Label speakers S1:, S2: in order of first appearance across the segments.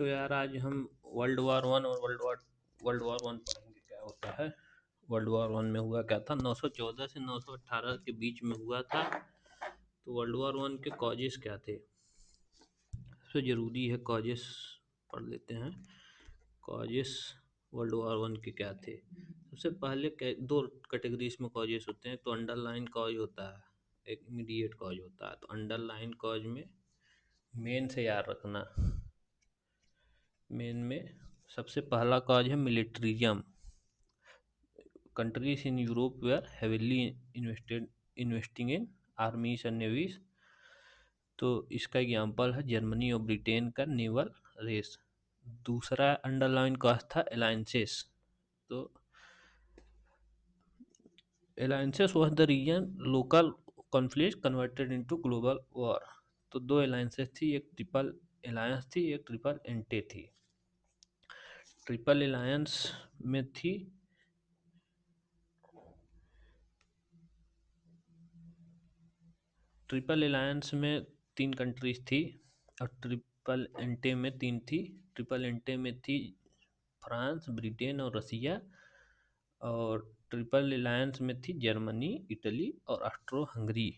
S1: तो यार आज हम वर्ल्ड वॉर 1 और वर्ल्ड वॉर 1 पढ़ेंगे क्या होता है। वर्ल्ड वॉर 1 में हुआ क्या था, 914 से 918 के बीच में हुआ था। तो वर्ल्ड वॉर 1 के कॉजेस क्या थे, सबसे ज़रूरी है कॉजेस पढ़ लेते हैं। कॉजेस वर्ल्ड वॉर 1 के क्या थे। सबसे पहले दो कैटेगरीज में कॉजेस होते हैं। तो अंडरलाइन कॉज होता है, एक इमीडिएट कॉज होता है। तो अंडरलाइन कॉज में मेन से याद रखना, मेन में सबसे पहला कॉज है militarism. Countries in Europe were heavily investing in armies and navies. तो इसका एग्जाम्पल है जर्मनी और ब्रिटेन का नेवल रेस। दूसरा अंडरलाइन कॉज था अलायंसेस। तो alliances was the reason local conflict converted into global war. तो दो अलायंसेस थी, एक ट्रिपल अलायंस थी, एक ट्रिपल एंटे थी। ट्रिपल अलायंस में थी ट्रिपल अलायंस में तीन कंट्रीज थी और ट्रिपल एंटे में तीन थी। ट्रिपल एंटे में थी फ्रांस, ब्रिटेन और रसिया। और ट्रिपल अलायंस में थी जर्मनी, इटली और ऑस्ट्रो हंगरी।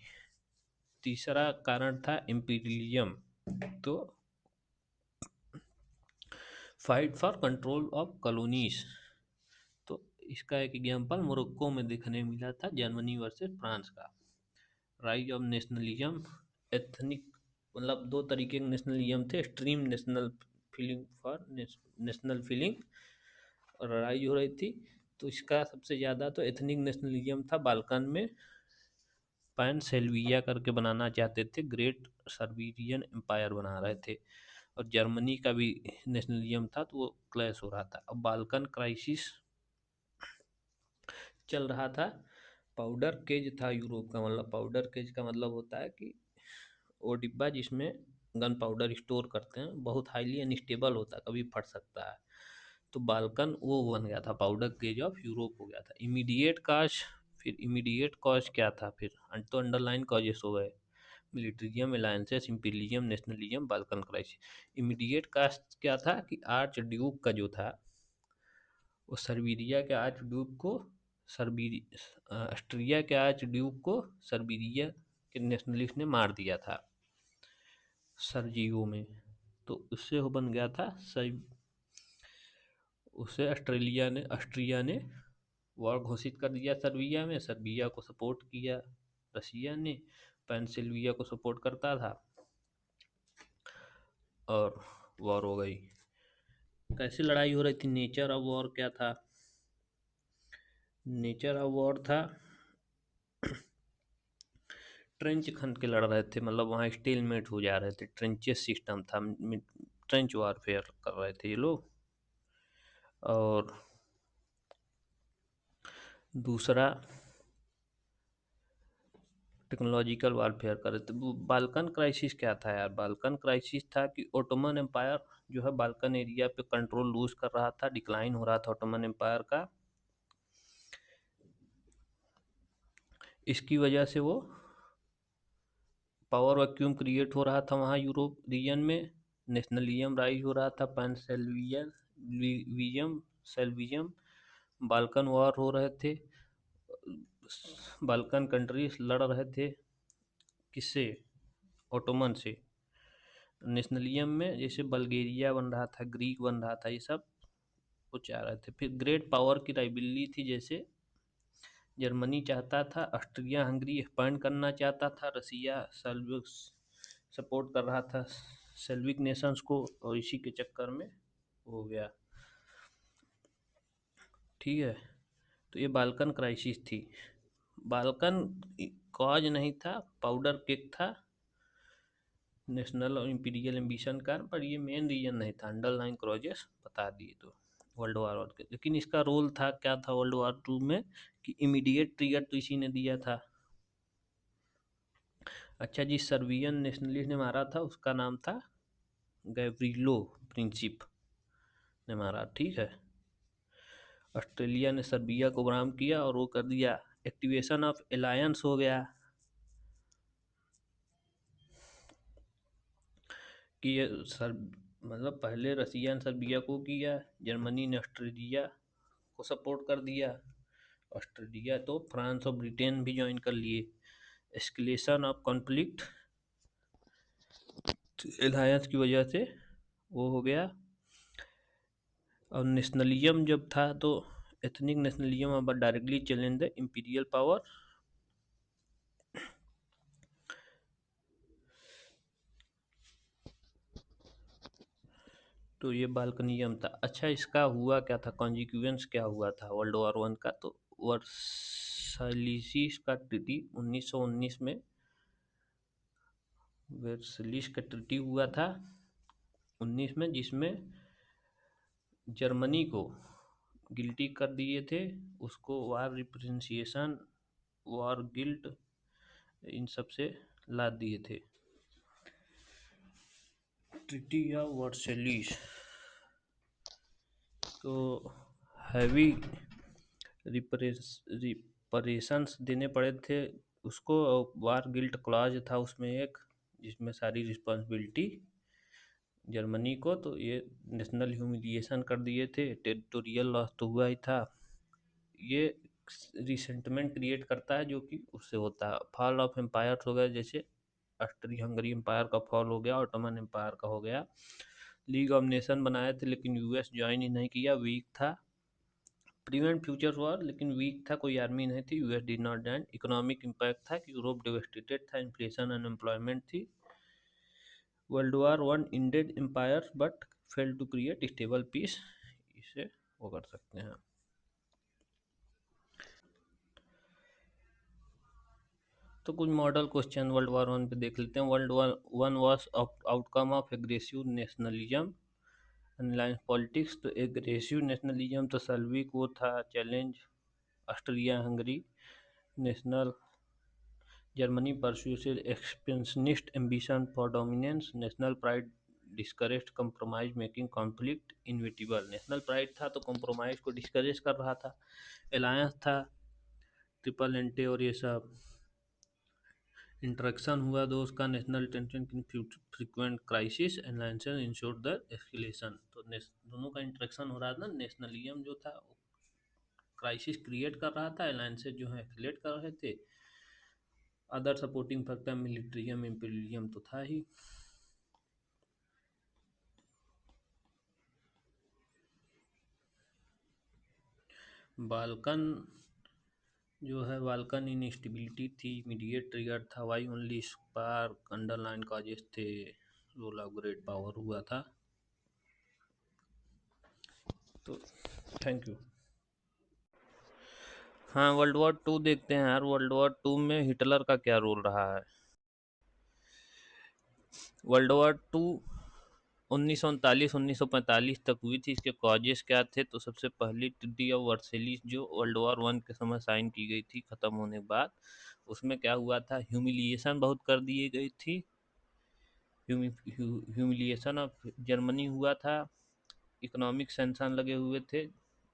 S1: तीसरा कारण था इम्पीरियलिज्म। तो fight for control of colonies. तो इसका एक एग्जाम्पल मोरक्को में देखने मिला था, जर्मनी वर्सेस फ्रांस का। राइज ऑफ नेशनलिज्म, एथनिक, मतलब दो तरीके के नेशनलिज्म थे। Extreme national feeling for national feeling और राइज हो रही थी। तो इसका सबसे ज़्यादा तो एथनिक नेशनलिज्म था। बाल्कन में पैन सेल्विया करके बनाना चाहते थे, ग्रेट सर्बियन एम्पायर बना रहे थे। और जर्मनी का भी नेशनलिज्म था, तो वो क्लैश हो रहा था। अब बाल्कन क्राइसिस चल रहा था। पाउडर केज था यूरोप का। मतलब पाउडर केज का मतलब होता है कि वो डिब्बा जिसमें गन पाउडर स्टोर करते हैं, बहुत हाईली अनस्टेबल होता है, कभी फट सकता है। तो बाल्कन वो बन गया था, पाउडर केज ऑफ यूरोप हो गया था। इमीडिएट कॉज, फिर इमीडिएट कॉज क्या था फिर, तो अंडरलाइन कॉजेस हो गए militarism, alliances, imperialism, nationalism, Balkan crisis. Immediate cause क्या था कि आर्च ड्यूक का जो था वो सर्बिया के आर्च ड्यूक को ऑस्ट्रिया के आर्च ड्यूक को सर्बिया के नेशनलिस्ट ने मार दिया था सरजियो में। तो उससे वो बन गया था उसे ऑस्ट्रिया ने वॉर घोषित कर दिया सर्बिया में। सर्बिया को सपोर्ट किया रसिया ने, पेंसिल्विया को सपोर्ट करता था और वॉर हो गई। कैसी लड़ाई हो रही थी, नेचर ऑफ वॉर क्या था। नेचर ऑफ वॉर था ट्रेंच खन के लड़ रहे थे, मतलब वहाँ स्टेलमेट हो जा रहे थे। ट्रेंचेस सिस्टम था, ट्रेंच वारफेयर कर रहे थे ये लोग। और दूसरा टेक्नोलॉजिकल वारफेयर कर रहे थे। बाल्कन क्राइसिस क्या था यार, बाल्कन क्राइसिस था कि ओटोमन एम्पायर जो है बाल्कन एरिया पे कंट्रोल लूज कर रहा था, डिक्लाइन हो रहा था ओटोमन एम्पायर का। इसकी वजह से वो पावर वैक्यूम क्रिएट हो रहा था वहाँ यूरोप रीजन में। नेशनलिज्म राइज हो रहा था, पैन सेल्विज्म, बाल्कन वॉर हो रहे थे। बाल्कन कंट्रीज लड़ रहे थे किससे, ओटोमन से। नेशनलिज्म में जैसे बल्गेरिया बन रहा था, ग्रीक बन रहा था, ये सब वो चाह रहे थे। फिर ग्रेट पावर की राइवलरी थी, जैसे जर्मनी चाहता था ऑस्ट्रिया हंगरी एक्सपांड करना चाहता था, रसिया सेल्विक सपोर्ट कर रहा था सेल्विक नेशंस को, और इसी के चक्कर में हो गया। ठीक है, तो ये बाल्कन क्राइसिस थी। बाल्कन कॉज नहीं था, पाउडर केक था नेशनल और इम्पीरियल एम्बिशन का, पर ये मेन रीजन नहीं था। अंडरलाइन क्रोजेस बता दिए तो वर्ल्ड वॉर के। लेकिन इसका रोल था क्या था वर्ल्ड वॉर 2 में, कि इमीडिएट ट्रिगर तो इसी ने दिया था। अच्छा, जिस सर्बियन नेशनलिस्ट ने मारा था उसका नाम था गैव्रिलो प्रिंसिप ने मारा, ठीक है। ऑस्ट्रेलिया ने सर्बिया को बराम किया और वो कर दिया, एक्टिवेशन ऑफ अलायंस हो गया कि ये मतलब पहले रसिया ने सर्बिया को किया, जर्मनी ने ऑस्ट्रेलिया को सपोर्ट कर दिया, ऑस्ट्रेलिया तो फ्रांस और ब्रिटेन भी ज्वाइन कर लिए। एस्केलेशन ऑफ कॉन्फ्लिक्ट अलायंस की वजह से वो हो गया। और नेशनलिज्म जब था तो एथनिक नेशनलिज्म अब directly challenge the imperial power. तो ये बाल्कनिज्म था। अच्छा, इसका हुआ क्या था, कॉन्जिक्वेंस क्या हुआ था वर्ल्ड वॉर वन का? तो वर्साइलिस का ट्रीटी 1919 में, वर्साइलिस का ट्रीटी हुआ था 19 में, जिसमें जर्मनी को गिल्टी कर दिए थे, उसको वार रिप्रेंसिएशन, वॉर गिल्ट, इन सब से लाद दिए थे। ट्रीटी या वर्सेलिस तो हैवी रिपरेशंस देने पड़े थे उसको। वार गिल्ट क्लॉज था उसमें एक, जिसमें सारी रिस्पॉन्सिबिलिटी जर्मनी को। तो ये नेशनल ह्यूमिलिएशन कर दिए थे, टेरिटोरियल लॉस तो हुआ ही था। ये रिसेंटमेंट क्रिएट करता है जो कि उससे होता है। फॉल ऑफ एम्पायर हो गया, जैसे ऑस्ट्रिया हंगरी एम्पायर का फॉल हो गया, ऑटोमन एम्पायर का हो गया। लीग ऑफ नेशन बनाए थे लेकिन यूएस ज्वाइन ही नहीं किया, वीक था। प्रिवेंट फ्यूचर वॉर, लेकिन वीक था, कोई आर्मी नहीं थी, US did not join. Economic impact था कि यूरोप डेवेस्टेटेड था, इन्फ्लेशन अनएम्प्लॉयमेंट थी। World war one ended empire but fail to create stable peace, इसे वो कर सकते हैं। तो कुछ model question world war one पे देख लेते हैं। World war one was outcome of aggressive nationalism alliance politics. तो एग्रेसिव नेशनलिज्म तो सल्विक वो था challenge, Austria Hungary national, Germany pursued expansionist ambition for dominance, national pride discourage compromise making conflict inevitable. National pride था तो compromise को discourage कर रहा था। अलायंस था ट्रिपल एंटे और ये सब। इंटरेक्शन हुआ दो उसका, national tension in frequent crisis alliance ensure the escalation. तो दोनों का इंटरेक्शन हो रहा था, नेशनलिज्म जो था क्राइसिस क्रिएट कर रहा था, अलायंसेज जो है एस्केलेट कर रहे थे। Other supporting factor militarism imperialism तो था ही। बाल्कन जो है, बाल्कन इनस्टेबिलिटी थी, इमीडिएट ट्रिगर था, why only spark underlying causes थे, रोल ऑफ ग्रेट पावर हुआ था। तो थैंक यू। हाँ, वर्ल्ड वॉर टू देखते हैं यार। वर्ल्ड वॉर टू में हिटलर का क्या रोल रहा है? वर्ल्ड वॉर टू 1939-1945 तक हुई थी। इसके कॉजेस क्या थे? तो सबसे पहली ट्रीटी ऑफ वर्सेलिस जो वर्ल्ड वॉर वन के समय साइन की गई थी ख़त्म होने के बाद, उसमें क्या हुआ था, ह्यूमिलिएशन बहुत कर दी गई थी। ह्यूमिलिएशन ऑफ जर्मनी हुआ था, इकोनॉमिक सेंक्शन लगे हुए थे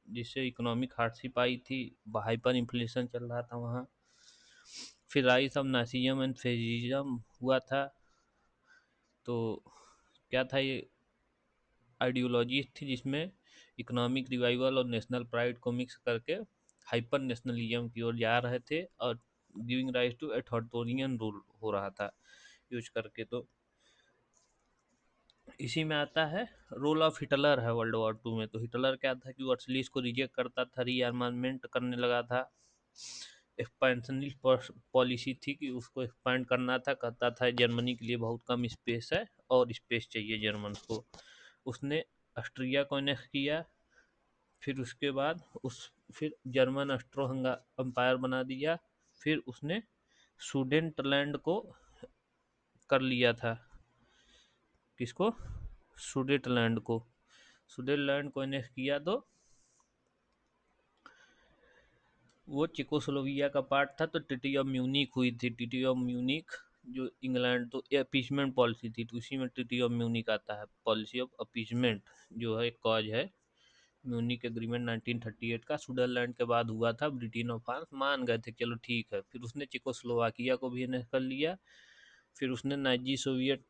S1: जिससे इकोनॉमिक हार्डशिप आई थी, हाइपर इन्फ्लेशन चल रहा था वहाँ। फिर rise of Nazism and fascism हुआ था। तो क्या था ये, आइडियोलॉजी थी जिसमें इकोनॉमिक रिवाइवल और नेशनल प्राइड को मिक्स करके हाइपर नेशनलिज्म की ओर जा रहे थे, और giving rise to authoritarian rule हो रहा था यूज करके। तो इसी में आता है रोल ऑफ हिटलर है वर्ल्ड वॉर टू में। तो हिटलर क्या था कि वर्सलिस को रिजेक्ट करता था, रीआर्मामेंट करने लगा था, एक्सपेंशनिस्ट पॉलिसी थी कि उसको एक्सपांड करना था। कहता था जर्मनी के लिए बहुत कम स्पेस है और स्पेस चाहिए जर्मन को। उसने ऑस्ट्रिया को एनेक्स किया, फिर उसके बाद फिर जर्मन ऑस्ट्रो हंगा एम्पायर बना दिया। फिर उसने सुडेंटलैंड को कर लिया था। किसको? सुडेटलैंड को। सुडेटलैंड को एनेक्स किया तो वो चेकोस्लोविया का पार्ट था। तो ट्रीटी ऑफ म्यूनिक हुई थी। ट्रीटी ऑफ म्यूनिक जो इंग्लैंड, तो अपीसमेंट पॉलिसी थी, तो उसी में ट्रीटी ऑफ म्यूनिक आता है, पॉलिसी ऑफ अपीसमेंट जो है एक कॉज है। म्यूनिक एग्रीमेंट 1938 का स्विट्जरलैंड के बाद हुआ था। ब्रिटेन और फ्रांस मान गए थे, चलो ठीक है। फिर उसने चेकोस्लोवाकिया को भी इन्हें कर लिया। फिर उसने नाइजी सोवियत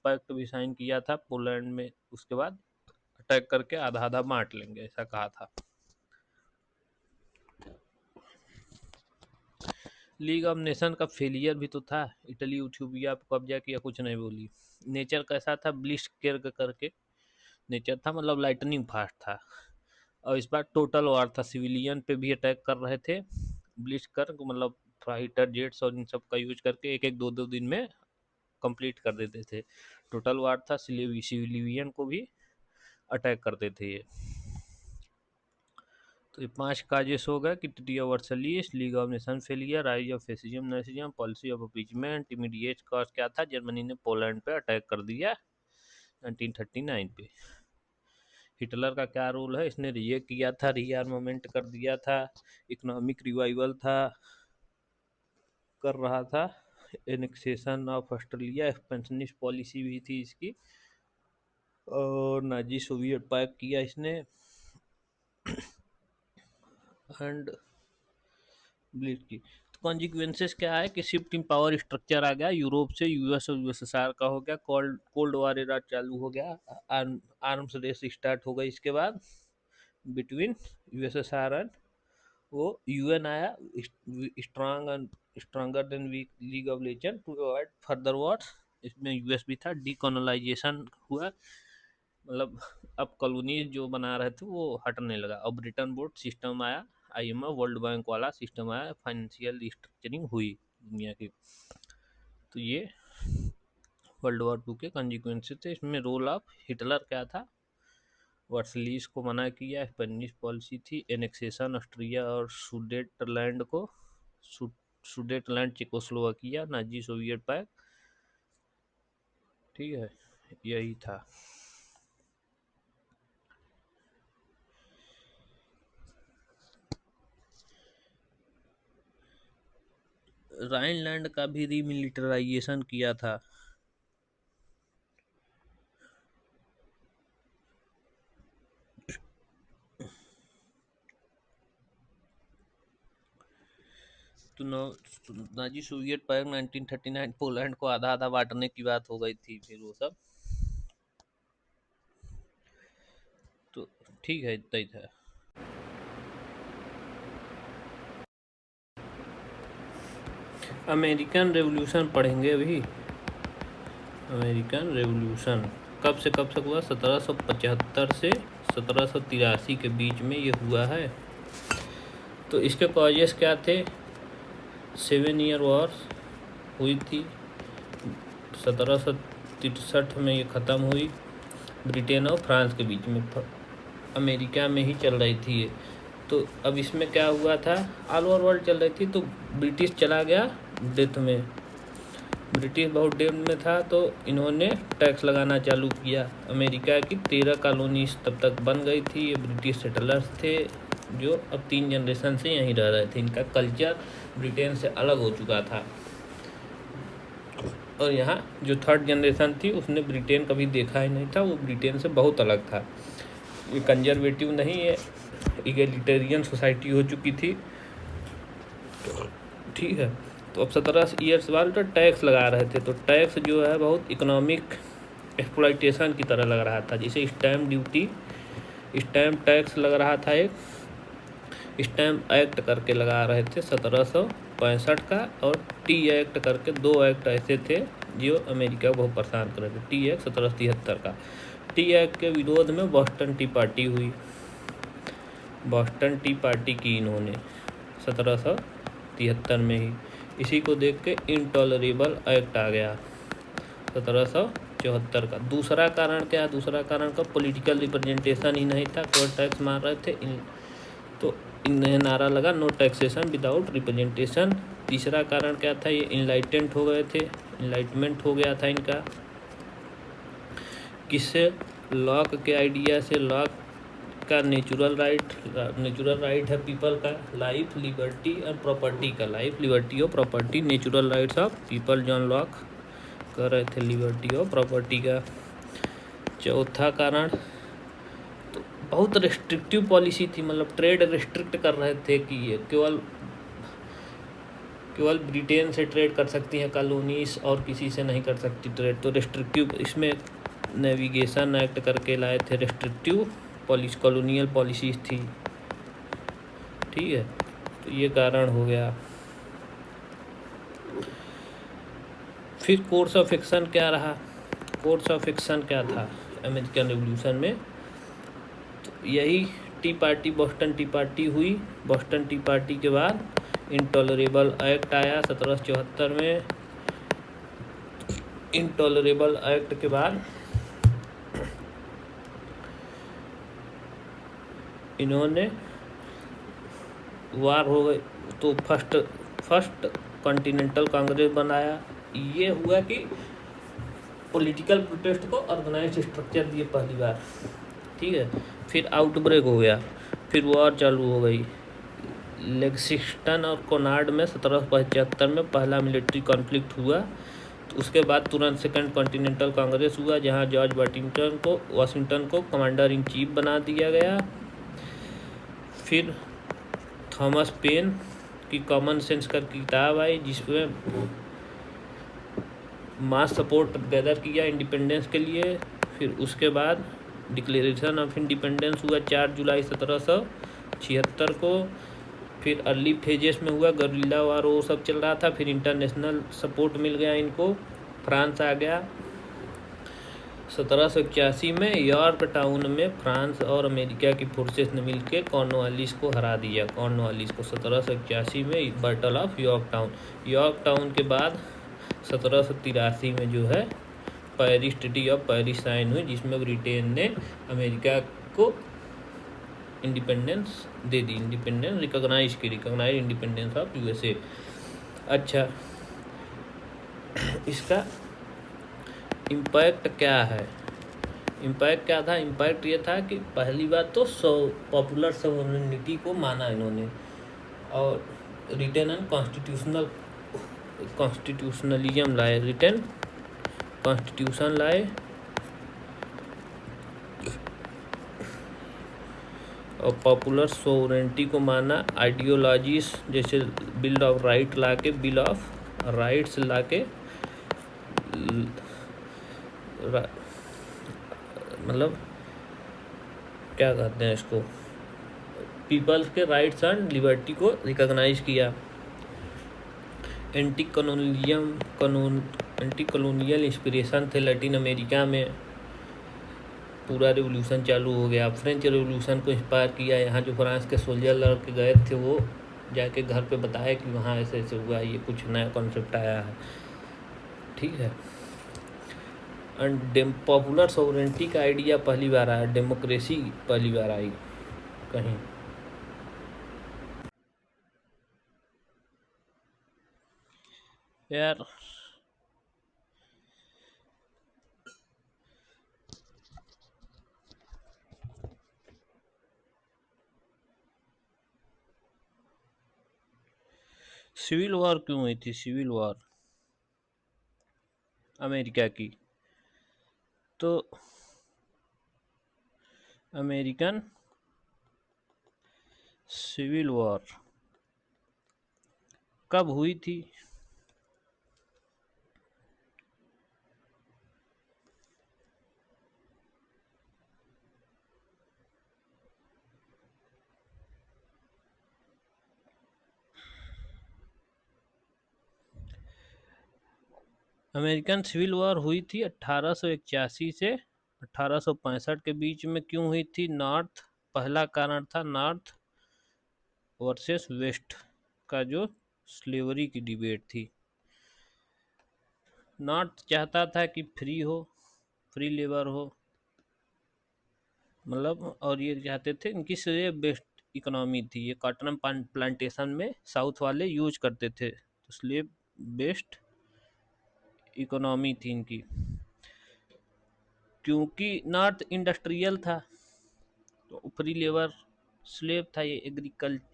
S1: पैक्ट भी साइन किया था पोलैंड में, उसके बाद अटैक करके आधा आधा बांट लेंगे, ऐसा कहा था। लीग ऑफ नेशन का फेलियर भी तो था, इटली इथियोपिया पर कब्जा किया, कुछ नहीं बोली। नेचर कैसा था, ब्लिट्ज़क्रिग करके नेचर था, मतलब लाइटनिंग फास्ट था। और इस बार टोटल वार था, सिविलियन पे भी अटैक कर रहे थे। ब्लिट्ज़क्रिग मतलब फाइटर जेट्स और इन सब का यूज करके एक एक दो दो दिन में कंप्लीट कर देते थे। टोटल वार था, सिविलियन को भी अटैक करते थे ये। तो ये 5 काजेस हो गए कि treaty of Versailles, league of nation failure, rise of fascism nationalism, policy of appeasement, immediate cause क्या था, जर्मनी ने पोलैंड पे अटैक कर दिया 1939 पे। हिटलर का क्या रोल है, इसने रिएक्ट किया था, रीआर्मामेंट कर दिया था, इकोनॉमिक रिवाइवल था कर रहा था, annexation of Australia, expansionist policy भी थी इसकी, और नाजी सोवियत पैक किया इसने, एंड ब्लिट्ज की। तो कॉन्सिक्वेंसेस क्या है कि शिफ्ट इन पावर स्ट्रक्चर आ गया, यूरोप से यूएस और यूएसएसआर का हो गया, कोल्ड वॉर एरा चालू हो गया, आर्म्स रेस स्टार्ट हो गई इसके बाद बिटवीन यूएसएसआर एंड वो यूएन आया, strong and stronger than weak league of nation to avoid further wars. इसमें यूएस भी था, डीकोलोनाइजेशन हुआ, मतलब अब कॉलोनीज जो बना रहे थे वो हटने लगा, अब ब्रिटेन बोर्ड सिस्टम आया, आईएमएफ वर्ल्ड बैंक वाला सिस्टम आया, फाइनेंशियल रिस्ट्रक्चरिंग हुई दुनिया की। तो ये वर्ल्ड वॉर 2 के कॉन्सिक्वेंसेस थे। इसमें रोल ऑफ हिटलर क्या था, वर्सलीस को मना किया, स्पेनिश पॉलिसी थी, एनेक्सेशन ऑस्ट्रिया और सुडेटलैंड को, सुडेटलैंड चेकोस्लोवाकिया, नाजी सोवियत पैक, ठीक है, यही था। राइनलैंड का भी रीमिलिटराइजेशन किया था। तो नाजी सोवियत पैक्ट 1939 पोलैंड को आधा आधा बांटने की बात हो गई थी, फिर वो सब तो ठीक है, इतना ही था। अमेरिकन रेवोल्यूशन पढ़ेंगे अभी। अमेरिकन रेवोल्यूशन कब से कब तक हुआ, 1775 से 1783 के बीच में ये हुआ है। तो इसके कॉजेस क्या थे, 7 ईयर वॉर हुई थी, 1763 में ये ख़त्म हुई, ब्रिटेन और फ्रांस के बीच में, अमेरिका में ही चल रही थी ये। तो अब इसमें क्या हुआ था, ऑल ओवर वर्ल्ड चल रही थी, तो ब्रिटिश चला गया डेथ में, ब्रिटिश बहुत डेथ में था, तो इन्होंने टैक्स लगाना चालू किया। अमेरिका की 13 कॉलोनीज तब तक बन गई थी, ये ब्रिटिश सेटलर्स थे जो अब 3 जनरेशन से यहीं रह रहे थे, इनका कल्चर ब्रिटेन से अलग हो चुका था। और यहाँ जो 3rd जनरेशन थी उसने ब्रिटेन कभी देखा ही नहीं था, वो ब्रिटेन से बहुत अलग था, ये कंजर्वेटिव नहीं, ये इगैलिटेरियन सोसाइटी हो चुकी थी, ठीक है। तो अब 17 ईयर्स बाद तो टैक्स लगा रहे थे, तो टैक्स जो है बहुत इकोनॉमिक एक्सप्लॉइटेशन की तरह लग रहा था, जैसे स्टैम्प ड्यूटी, स्टैम्प टैक्स लग रहा था, एक स्टैम्प एक्ट करके लगा रहे थे 1765 का, और टी एक्ट करके 2 एक्ट ऐसे थे जो अमेरिका को बहुत परेशान कर रहे थे। टी एक्ट 1773 का, टी एक्ट के विरोध में बॉस्टन टी पार्टी हुई, बॉस्टन टी पार्टी की इन्होंने 1773 में ही, इसी को देख के इनटॉलरेबल एक्ट आ गया 1774 का। दूसरा कारण क्या है, दूसरा कारण का पॉलिटिकल रिप्रेजेंटेशन ही नहीं था, कोई टैक्स मार रहे थे तो इन्हें नारा लगा नो टैक्सेशन विदाउट रिप्रेजेंटेशन। तीसरा कारण क्या था, ये इनलाइटेंट हो गए थे, इनलाइटमेंट हो गया था इनका, किससे, लॉक के आइडिया से। लॉक का नेचुरल राइट है पीपल का, लाइफ लिबर्टी और प्रॉपर्टी का, लाइफ लिबर्टी और property natural rights of people, John Locke कर रहे थे लिबर्टी और प्रॉपर्टी का। चौथा कारण तो बहुत रिस्ट्रिक्टिव पॉलिसी थी, मतलब ट्रेड रिस्ट्रिक्ट कर रहे थे कि ये केवल ब्रिटेन से ट्रेड कर सकती हैं कॉलोनीज, और किसी से नहीं कर सकती ट्रेड। तो रेस्ट्रिक्टिव इसमें नेविगेशन एक्ट करके लाए थे, रेस्ट्रिक्टिव कॉलोनियल पॉलिसीज थी। ठीक है, तो ये कारण हो गया। फिर कोर्स ऑफ एक्शन क्या रहा? कोर्स ऑफ एक्शन क्या था अमेरिकन रेवोल्यूशन में? तो यही T party, Boston T party हुई। बोस्टन टी पार्टी के बाद इंटॉलरेबल एक्ट आया 1774 में। इंटॉलरेबल एक्ट के बाद इन्होंने वार हो गई, तो फर्स्ट कॉन्टिनेंटल कांग्रेस बनाया। ये हुआ कि पॉलिटिकल प्रोटेस्ट को ऑर्गेनाइज स्ट्रक्चर दिए पहली बार। ठीक है, फिर आउटब्रेक हो गया, फिर वॉर चालू हो गई। लेक्सिंगटन और कोनार्ड में 1775 में पहला मिलिट्री कॉन्फ्लिक्ट हुआ। तो उसके बाद तुरंत सेकंड कॉन्टिनेंटल कांग्रेस हुआ, जहां जॉर्ज वाशिंगटन को कमांडर इन चीफ बना दिया गया। फिर थॉमस पेन की कॉमन सेंस कर किताब आई, जिसमें मास सपोर्ट गैदर किया इंडिपेंडेंस के लिए। फिर उसके बाद डिक्लेरेशन ऑफ इंडिपेंडेंस हुआ 4 जुलाई 1776 को। फिर अर्ली फेजेस में हुआ, गरिल्ला वार वो सब चल रहा था। फिर इंटरनेशनल सपोर्ट मिल गया इनको, फ्रांस आ गया। 1781 में यॉर्क टाउन में फ्रांस और अमेरिका की फोर्सेस ने मिलकर कॉर्नवालिस को हरा दिया। कॉर्नवालिस को 1781 में battle of Yorktown. Yorktown के बाद 1783 में जो है Paris, treaty of Paris sign हुई, जिसमें ब्रिटेन ने अमेरिका को इंडिपेंडेंस दे दी। Independence recognise independence of USA. अच्छा, इसका इम्पैक्ट क्या है? इम्पैक्ट क्या था? इम्पैक्ट ये था कि पहली बात तो पॉपुलर सॉवरेनिटी को माना इन्होंने, और रिटर्न एंड कॉन्स्टिट्यूशनलिज्म लाए, रिटर्न कॉन्स्टिट्यूशन लाए, और पॉपुलर सोवरेनिटी को माना। आइडियोलॉजीज जैसे बिल ऑफ राइट लाके, बिल ऑफ राइट्स लाके, मतलब क्या कहते हैं इसको, पीपल्स के राइट्स एंड लिबर्टी को रिकॉग्नाइज किया। एंटी कॉलोनियल इंस्पिरेशन थे लैटिन अमेरिका में। पूरा रिवोल्यूशन चालू हो गया। फ्रेंच रिवोल्यूशन को इंस्पायर किया। यहाँ जो फ्रांस के सोल्जर लड़के गए थे, वो जाके घर पे बताया कि वहाँ ऐसे ऐसे हुआ, ये कुछ नया कॉन्सेप्ट आया है। ठीक है, एंड पॉपुलर सॉवरेनिटी का आइडिया पहली बार आया, डेमोक्रेसी पहली बार आई कहीं। यार सिविल वॉर क्यों हुई थी? सिविल वॉर अमेरिका की, तो अमेरिकन सिविल वॉर कब हुई थी? अमेरिकन सिविल वॉर हुई थी 1881 से 1865 के बीच में। क्यों हुई थी? नॉर्थ, पहला कारण था नॉर्थ वर्सेस वेस्ट का जो स्लेवरी की डिबेट थी। नॉर्थ चाहता था कि फ्री हो, फ्री लेबर हो, मतलब, और ये चाहते थे इनकी स्लेव बेस्ड इकोनॉमी थी। ये कॉटन प्लांटेशन में साउथ वाले यूज करते थे, तो स्लेव बेस्ड इकोनॉमी थी इनकी। क्योंकि नॉर्थ इंडस्ट्रियल था, तो फ्री लेबर स्लेव था, ये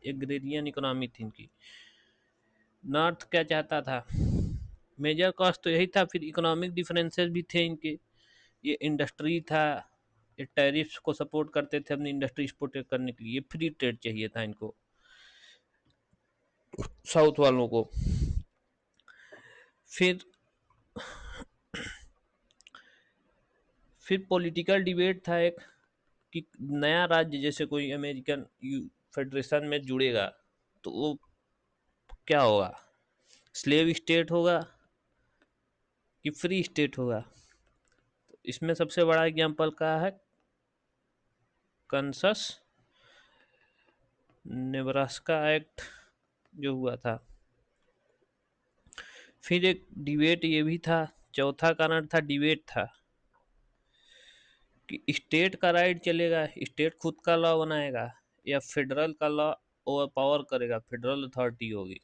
S1: एग्रेरियन इकोनॉमी थी इनकी। नॉर्थ क्या चाहता था? मेजर कॉस्ट तो यही था। फिर इकोनॉमिक डिफरेंसेस भी थे इनके। ये इंडस्ट्री था, ये टैरिफ्स को सपोर्ट करते थे अपनी इंडस्ट्री एक्सपोर्ट करने के लिए। फ्री ट्रेड चाहिए था इनको, साउथ वालों को। फिर पॉलिटिकल डिबेट था एक, कि नया राज्य जैसे कोई अमेरिकन फेडरेशन में जुड़ेगा तो वो क्या होगा, स्लेव स्टेट होगा कि फ्री स्टेट होगा। तो इसमें सबसे बड़ा एग्जाम्पल का है कंसस नेब्रास्का एक्ट जो हुआ था। फिर एक डिबेट ये भी था, चौथा कारण था डिबेट था कि स्टेट का राइट चलेगा, स्टेट खुद का लॉ बनाएगा, या फेडरल का लॉ ओवर पावर करेगा, फेडरल अथॉरिटी होगी।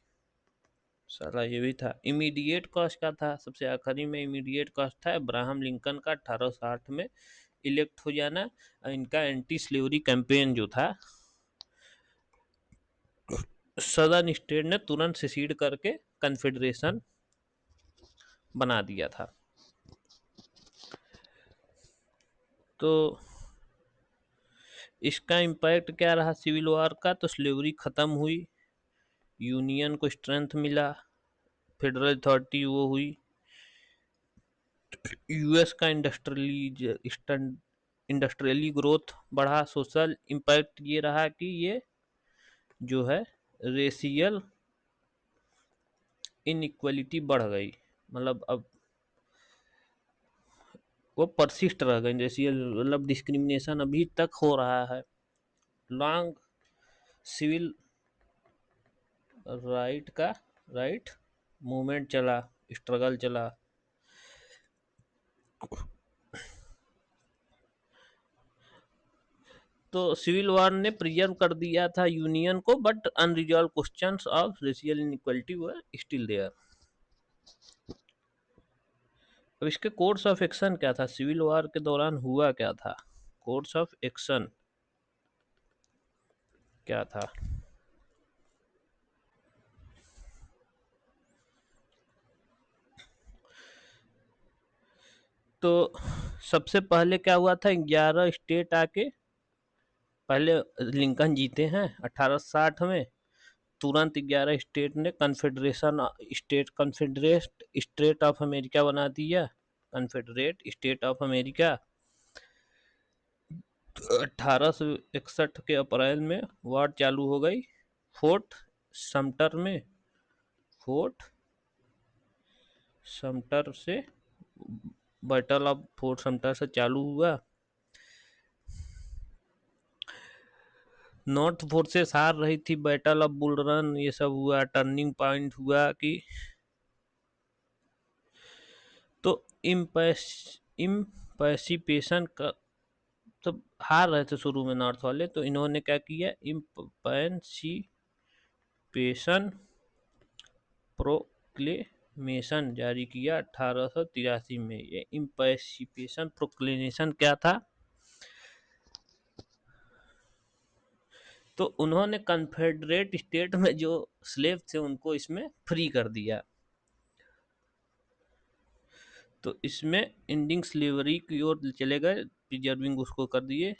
S1: सारा ये भी था। इमीडिएट कॉस्ट का था, सबसे आखिरी में इमीडिएट कॉस्ट था अब्राहम लिंकन का 1860 में इलेक्ट हो जाना। इनका एंटी स्लेवरी कैंपेन जो था, सदर्न स्टेट ने तुरंत सेसीड करके कन्फेडरेशन बना दिया था। तो इसका इम्पैक्ट क्या रहा सिविल वॉर का, तो स्लेवरी ख़त्म हुई, यूनियन को स्ट्रेंथ मिला, फेडरल अथॉरिटी वो हुई, यूएस का इंडस्ट्रियली ग्रोथ बढ़ा। सोशल इम्पैक्ट ये रहा कि ये जो है रेशियल इनइक्वलिटी बढ़ गई, मतलब अब वो परसिस्ट रह गई, रेशियल मतलब डिस्क्रिमिनेशन अभी तक हो रहा है। लॉन्ग सिविल राइट मूवमेंट चला, स्ट्रगल चला। तो सिविल वॉर ने प्रिजर्व कर दिया था यूनियन को, but unresolved questions of racial inequality were still there. अब इसके कोर्स ऑफ एक्शन क्या था, सिविल वॉर के दौरान हुआ क्या था, कोर्स ऑफ एक्शन क्या था। तो सबसे पहले क्या हुआ था, 11 स्टेट आके पहले लिंकन जीते हैं 1860 में, तुरंत 11 स्टेट ने कन्फेडरेट स्टेट ऑफ अमेरिका बना दिया, कन्फेडरेट स्टेट ऑफ अमेरिका। 1861 के अप्रैल में वॉर चालू हो गई फोर्ट समटर में। फोर्ट समटर से बैटल ऑफ फोर्ट समटर से चालू हुआ। नॉर्थ फोर्सेस हार रही थी, बैटल ऑफ बुल रन ये सब हुआ, टर्निंग पॉइंट हुआ कि तो इम्पैसिपेशन का, तब हार रहे थे शुरू में नॉर्थ वाले, तो इन्होंने क्या किया, इम्पैसिपेशन प्रोक्लेमेशन जारी किया 1883 में। ये इम्पैसिपेशन प्रोक्लेमेशन क्या था, तो उन्होंने कन्फेडरेट स्टेट में जो स्लेव थे उनको इसमें फ्री कर दिया। तो इसमें इंडिंग स्लेवरी की ओर चले गए, प्रिजर्विंग उसको कर दिए।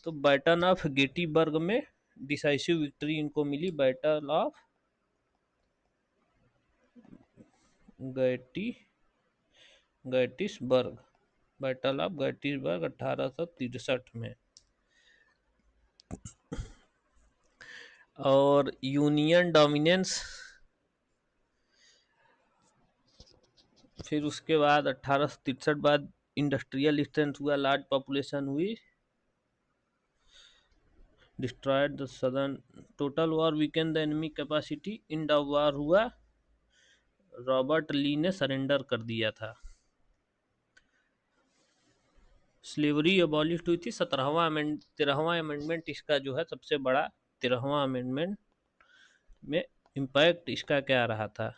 S1: तो बैटल ऑफ गेटीबर्ग में डिसाइसिव विक्ट्री इनको मिली, बैटल ऑफ गैटिसबर्ग, बैटल ऑफ गैटिसबर्ग 1863 में। और यूनियन डोमिनेंस, फिर उसके बाद 1863 बाद इंडस्ट्रियल स्ट्रेंथ हुआ, लार्ज पॉपुलेशन हुई, destroyed the southern total war weakened the enemy capacity, end of war हुआ, रॉबर्ट ली ने सरेंडर कर दिया था। स्लेवरी अबॉलिश हुई थी। 13वां अमेंडमेंट इसका जो है सबसे बड़ा, 13वां अमेंडमेंट में इम्पैक्ट इसका क्या रहा था,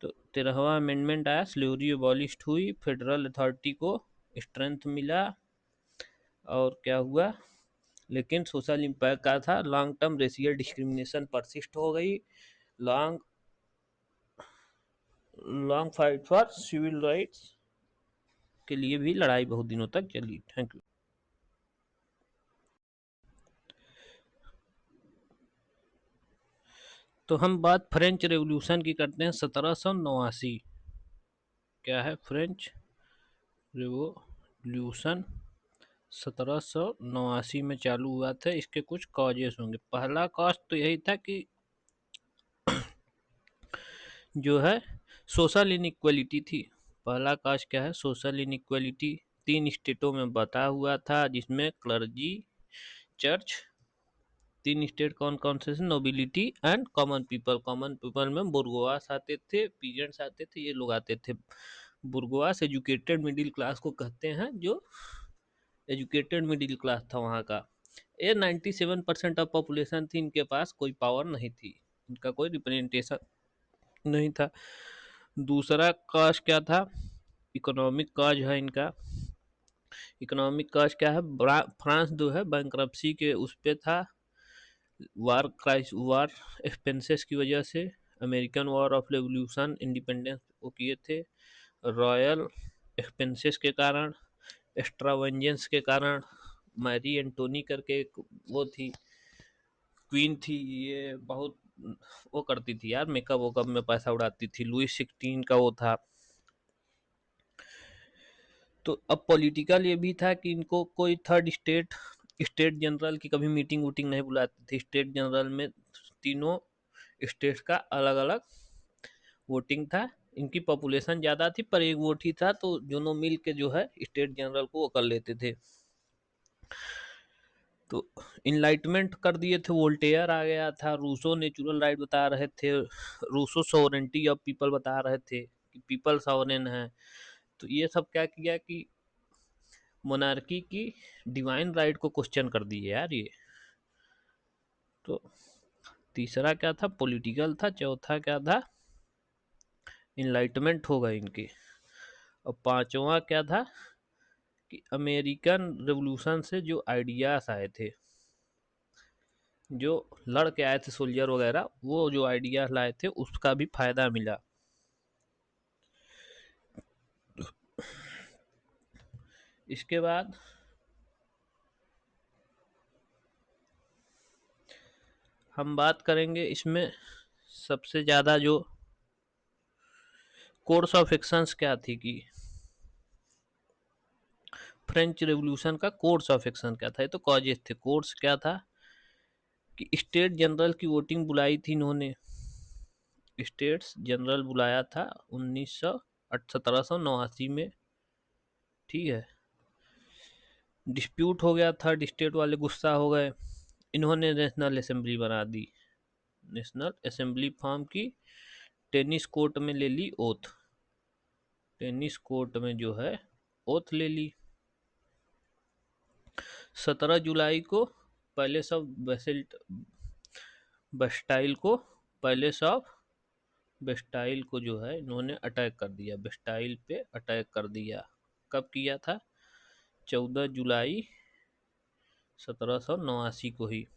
S1: तो 13वां अमेंडमेंट आया, स्लेवरी अबॉलिश हुई, फेडरल अथॉरिटी को स्ट्रेंथ मिला, और क्या हुआ, लेकिन सोशल इम्पैक्ट का था, long term racial discrimination persist हो गई, long long fight for civil rights के लिए भी लड़ाई बहुत दिनों तक चली। Thank you. तो हम बात फ्रेंच रेवोल्यूशन की करते हैं 1789। क्या है फ्रेंच रेवोल्यूशन? 1789 में चालू हुआ था। इसके कुछ कॉजेस होंगे। पहला कॉज तो यही था कि जो है सोशल इनइक्वालिटी थी। पहला काज क्या है? Social inequality. 3 स्टेटों में बटा हुआ था, जिसमें क्लर्जी, चर्च। 3 स्टेट कौन कौन से? Nobility and common people. Common people में बुर्गोआस आते थे, पीजेंट्स आते थे, ये लोग आते थे। बुर्गोआस एजुकेटेड मिडिल क्लास को कहते हैं, जो एजुकेटेड मिडिल क्लास था वहाँ का। ये 97% ऑफ पॉपुलेशन थी। इनके पास कोई पावर नहीं थी, इनका कोई रिप्रेजेंटेशन नहीं था। दूसरा काज क्या था? इकोनॉमिक काज है इनका। इकोनॉमिक काज क्या है? फ्रांस जो है बैंक्रप्सी के उस पे था। वार एक्सपेंसेस की वजह से। American war of revolution, independence वो किए थे। रॉयल एक्सपेंसेस के कारण, एक्स्ट्रावेंजेंस के कारण। मैरी एंटोनी करके एक वो थी, क्वीन थी, ये बहुत वो करती थी यार, मेकअप वोकअप में पैसा उड़ाती थी। लुइस 16 का वो था। तो अब पॉलिटिकल ये भी था कि इनको कोई थर्ड स्टेट, स्टेट जनरल की कभी मीटिंग वूटिंग नहीं बुलाती थी। स्टेट जनरल में तीनों स्टेट का अलग अलग वोटिंग था। इनकी पॉपुलेशन ज़्यादा थी पर एक वोट ही था, तो दोनों मिल के जो है स्टेट जनरल को वो कर लेते थे। तो इनलाइटमेंट कर दिए थे। वोल्टेयर आ गया था। रूसो नेचुरल राइट बता रहे थे। रूसो सॉवरेंटी ऑफ पीपल बता रहे थे कि पीपल सॉवरेन है। तो ये सब क्या किया कि मोनार्की की डिवाइन राइट को क्वेश्चन कर दिए यार ये। तो तीसरा क्या था? पॉलिटिकल था। चौथा क्या था? इनलाइटमेंट हो गए इनके। और पांचवा क्या था? कि अमेरिकन रेवोल्यूशन से जो आइडियाज आए थे, जो लड़ के आए थे सोल्जर वगैरह, वो जो आइडिया लाए थे उसका भी फायदा मिला। इसके बाद हम बात करेंगे इसमें सबसे ज़्यादा जो कोर्स ऑफ एक्शंस क्या थी कि फ्रेंच रेवोल्यूशन का कोर्स ऑफ एक्शन क्या था। ये तो कॉजेस थे। कोर्स क्या था कि स्टेट जनरल की वोटिंग बुलाई थी इन्होंने। स्टेट्स जनरल बुलाया था 1789 में। ठीक है। डिस्प्यूट हो गया। थर्ड स्टेट वाले गुस्सा हो गए। इन्होंने नेशनल असेंबली बना दी। नेशनल असेंबली फॉर्म की। टेनिस कोर्ट में ले ली ओथ। टेनिस कोर्ट में जो है ओथ ले ली। 17 जुलाई को पैलेस ऑफ बस्टाइल को पैलेस ऑफ बेस्टाइल को जो है इन्होंने अटैक कर दिया। बेस्टाइल पे अटैक कर दिया। कब किया था? 14 जुलाई 1789 को ही।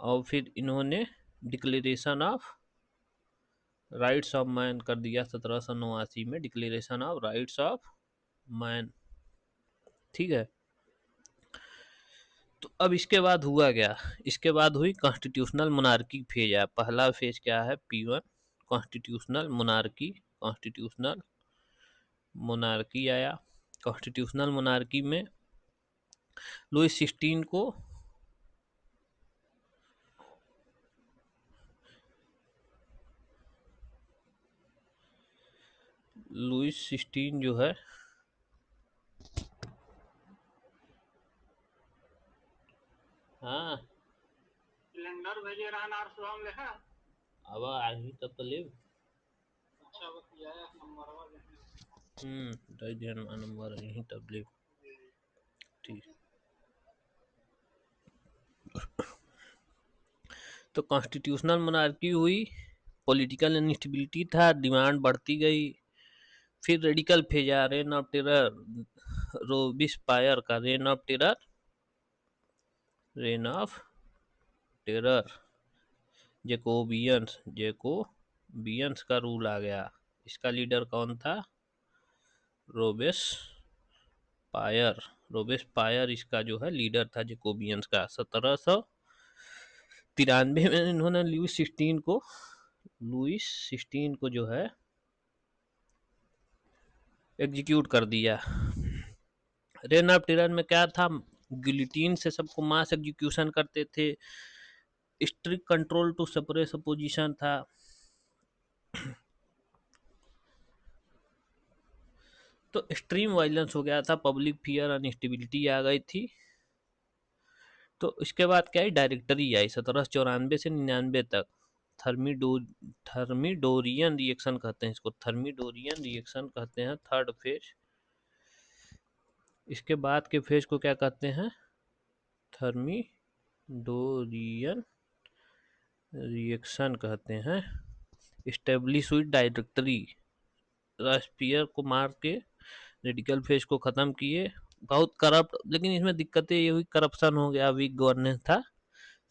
S1: और फिर इन्होंने declaration of rights of man कर दिया 1789 में। Declaration of rights of man. ठीक है। तो अब इसके बाद हुआ क्या? इसके बाद हुई कॉन्स्टिट्यूशनल मोनार्की फेज आया। पहला फेज क्या है? P1 constitutional monarchy. Constitutional monarchy आया। कॉन्स्टिट्यूशनल मोनार्की में लुइस 16 को लुइस 16 जो है हाँ सिलेंडर भेजे रहनार सुबह में लेखा अब आही तब तो ले। अच्छा बतिया नंबरवा दे देन नंबर यही तब ले। ठीक। तो कॉन्स्टिट्यूशनल मोनार्की हुई। पॉलिटिकल इनस्टेबिलिटी था। डिमांड बढ़ती गई। फिर रेडिकल फेज आया। Reign of terror. रोबिस्पायर का reign of terror. Reign of terror. Jacobins का रूल आ गया। इसका लीडर कौन था? रोबेस पायर। रोबेस पायर इसका जो है लीडर था जेकोबियंस का। 1700 93 में इन्होंने लुइस 16 को जो है एग्जीक्यूट कर दिया। रेन ऑफ टेरर में क्या था, गिलिटीन से सबको मास एग्जीक्यूशन करते थे, strict control to suppress opposition था। तो एक्सट्रीम वायलेंस हो गया था, पब्लिक फियर अनस्टेबिलिटी आ गई थी। तो इसके बाद क्या है, डायरेक्टरी आई 1794 से 99 तक। थर्मीडो थर्मीडोरियन रिएक्शन कहते हैं इसको, थर्मीडोरियन रिएक्शन कहते हैं, थर्ड फेज। इसके बाद के फेज को क्या कहते हैं, थर्मीडोरियन रिएक्शन कहते हैं। स्टेब्लिश हुई डायरेक्टरी, रास्पियर को मार के रेडिकल फेज को ख़त्म किए। बहुत करप्ट, लेकिन इसमें दिक्कतें ये हुई, करप्शन हो गया, वीक गवर्नेंस था।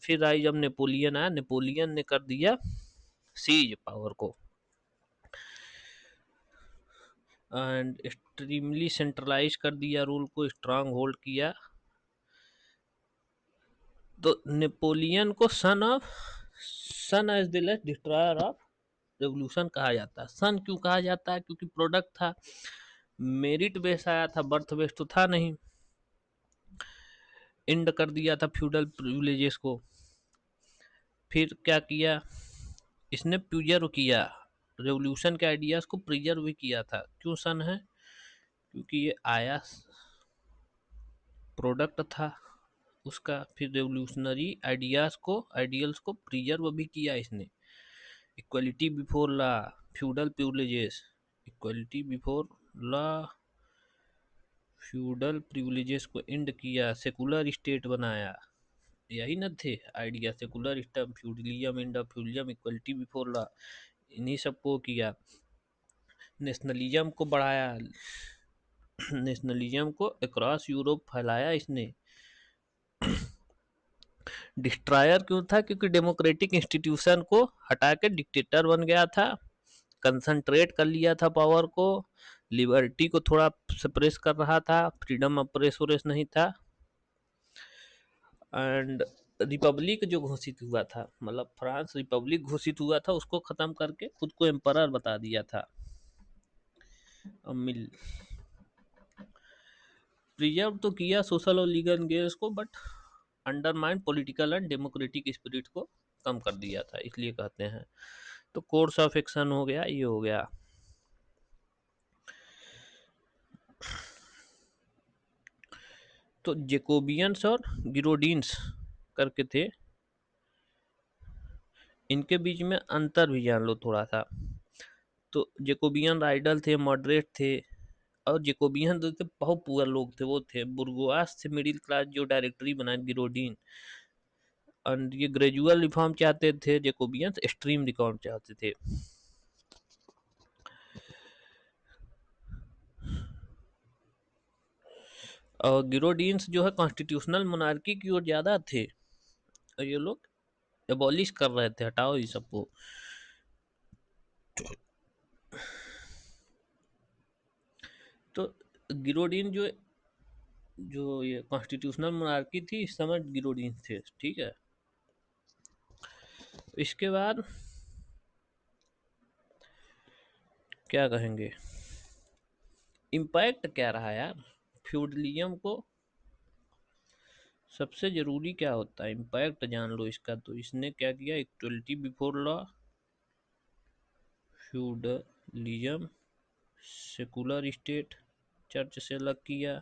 S1: फिर आई जब नेपोलियन आया, नेपोलियन ने कर दिया सीज पावर को, एंड एक्सट्रीमली सेंट्रलाइज कर दिया रूल को, स्ट्रांग होल्ड किया। तो नेपोलियन को son as the destroyer of revolution कहा जाता है। सन क्यों कहा जाता है, क्योंकि प्रोडक्ट था, मेरिट बेस आया था, बर्थ बेस तो था नहीं। एंड कर दिया था फ्यूडल प्रिविलेजेस को। फिर क्या किया इसने, प्रिजर्व किया, रेवोल्यूशन के आइडियाज को प्रिजर्व भी किया था। क्यों सन है, क्योंकि ये आया प्रोडक्ट था उसका। फिर रेवोल्यूशनरी आइडियल्स को प्रिजर्व भी किया इसने। Equality before law, feudal privileges, equality before law, feudal privileges को एंड किया, सेकुलर स्टेट बनाया। यही न थे idea, secular state, feudalism, end of feudalism, equality before law, इन्हीं सबको किया। नेशनलिज्म को बढ़ाया, नेशनलिज्म को अक्रॉस यूरोप फैलाया इसने। डिस्ट्रॉयर क्यों था, क्योंकि डेमोक्रेटिक इंस्टीट्यूशन को हटा के डिक्टेटर बन गया था, कंसंट्रेट कर लिया था पावर को, लिबर्टी को थोड़ा सप्रेस कर रहा था, फ्रीडम ऑफ प्रेस व्रेस नहीं था। एंड रिपब्लिक जो घोषित हुआ था, मतलब फ्रांस रिपब्लिक घोषित हुआ था, उसको खत्म करके खुद को एम्परर बता दिया था। मिल प्रिजर्व तो किया सोशल और लीगल गेयर्स को, but undermine political and democratic spirit को कम कर दिया था, इसलिए कहते हैं। तो कोर्स ऑफ एक्शन हो गया, ये हो गया। तो जेकोबियंस और गिरोडीन्स करके थे, इनके बीच में अंतर भी जान लो थोड़ा सा। तो जेकोबियन आइडल थे, मॉडरेट थे, और जेकोबियन जो थे बहुत पुअर लोग थे, वो थे बुर्गुआस से मिडिल क्लास जो डायरेक्टरी बनाए गिरोडीन। और ये ग्रेजुअल रिफॉर्म चाहते थे, जेकोबियंस एक्सट्रीम रिफॉर्म चाहते थे। और गिरोडीन्स जो है कॉन्स्टिट्यूशनल मोनार्की की ओर ज़्यादा थे, और ये लोग एबॉलिश कर रहे थे, हटाओ ये सबको। तो गिरोडीन जो जो ये कॉन्स्टिट्यूशनल मोनार्की थी, इस समय गिरोडीन थे, ठीक है। इसके बाद क्या कहेंगे, इम्पैक्ट क्या रहा यार फ्यूडलिज्म को, सबसे ज़रूरी क्या होता है, इम्पैक्ट जान लो इसका। तो इसने क्या किया, equality before law, feudalism, secular state, church से अलग किया,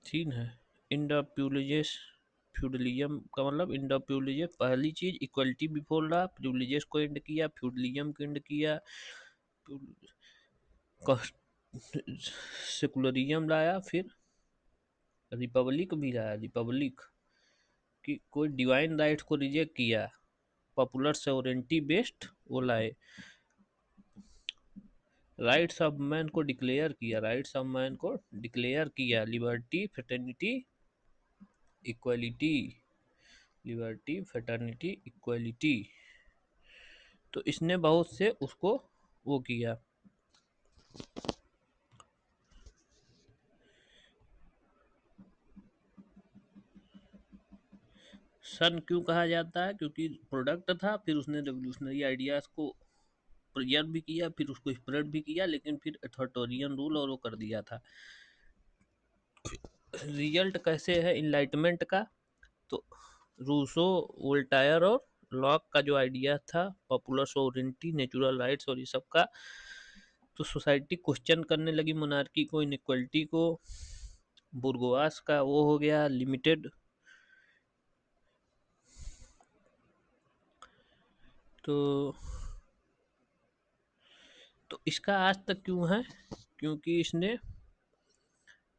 S1: ठीक है। इंडो प्रिविलेजेस, फ्यूडलिज्म का मतलब इंडो प्रिविलेजेस, पहली चीज इक्वलिटी बिफोर लॉ, प्रिविलेजेस को एंड किया, फ्यूडलिज्म को एंड किया, सेकुलरिज्म लाया, फिर रिपब्लिक भी लाया, रिपब्लिक कि कोई डिवाइन राइट्स को रिजेक्ट किया, पॉपुलर सोवरेंटी बेस्ड वो लाए, राइट्स ऑफ मैन को डिक्लेयर किया, राइट्स ऑफ मैन को डिक्लेयर किया, liberty fraternity equality, liberty fraternity equality. तो इसने बहुत से उसको वो किया। सन क्यों कहा जाता है? क्योंकि प्रोडक्ट था, फिर उसने रेवोल्यूशनरी आइडियाज को प्रिजर्व भी किया, फिर उसको स्प्रेड भी किया, लेकिन फिर अथॉरिटेरियन रूल और वो कर दिया था। रिजल्ट कैसे है इनलाइटमेंट का? तो रूसो, वोल्टायर और लॉक का जो आइडिया था पॉपुलर सोवरेनिटी, नेचुरल राइट्स और ये सब का, तो सोसाइटी क्वेश्चन करने लगी मोनार्की को, इनइक्वलिटी को। बुर्गोआस का वो हो गया लिमिटेड। तो इसका आज तक क्यों है? क्योंकि इसने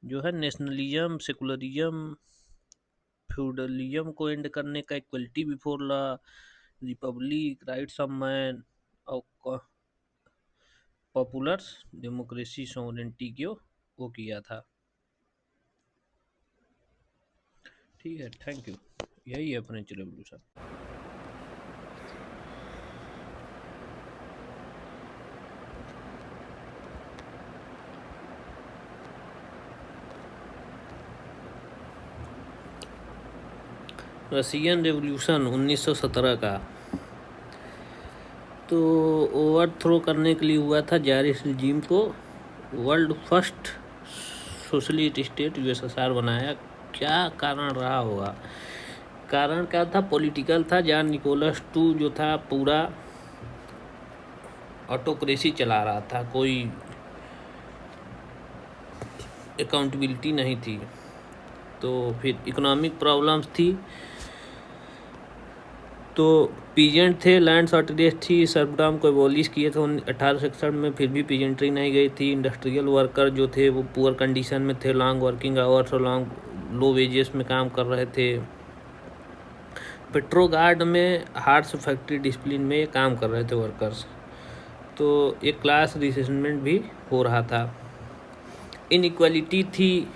S1: जो है नेशनलिज्म, सेकुलरिज्म, फ्यूडलिज्म को एंड करने का, equality before law, Republic, rights of man और पॉपुलर डेमोक्रेसी, सोवरेनिटी को वो किया था। ठीक है, थैंक यू। यही है फ्रेंच रेवोल्यूशन। रशियन रेवोल्यूशन 1917 का तो ओवरथ्रो करने के लिए हुआ था जारिस रिजीम को। World first socialist state USSR बनाया। क्या कारण रहा होगा? कारण क्या था? पॉलिटिकल था। जॉन निकोलस टू जो था पूरा ऑटोक्रेसी चला रहा था, कोई अकाउंटेबिलिटी नहीं थी। तो फिर इकोनॉमिक प्रॉब्लम्स थी, तो पीजेंट थे, लैंड शॉर्टेज थी, सर्वडॉम को एबॉलिश किए थे 1861 में, फिर भी पीजेंट्री नहीं गई थी। इंडस्ट्रियल वर्कर जो थे वो पुअर कंडीशन में थे, लॉन्ग वर्किंग आवर्स और लो वेजेस में काम कर रहे थे। पेट्रोगार्ड में हार्श फैक्ट्री डिसिप्लिन में काम कर रहे थे वर्कर्स। तो एक क्लास रिसेसमेंट भी हो रहा था। इनइक्वालिटी थी,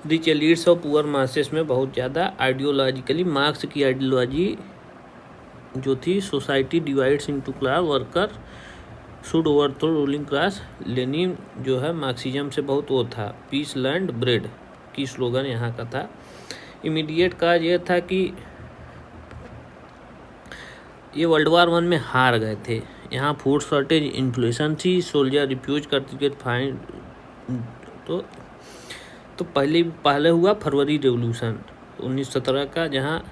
S1: रिच एलिट्स और पुअर मासेस में बहुत ज़्यादा। आइडियोलॉजिकली मार्क्स की आइडियोलॉजी जो थी, society divides into class, worker should overthrow ruling class. Lenin जो है मार्क्सिज्म से बहुत वो था। पीस लैंड ब्रेड की स्लोगन यहाँ का था। इमीडिएट काज ये था कि ये वर्ल्ड वार 1 में हार गए थे। यहाँ फूड शॉर्टेज, इन्फ्लेशन थी, सोल्जर रिफ्यूज करते थे फाइन। तो पहले हुआ फरवरी रेवोल्यूशन 1917 का, जहाँ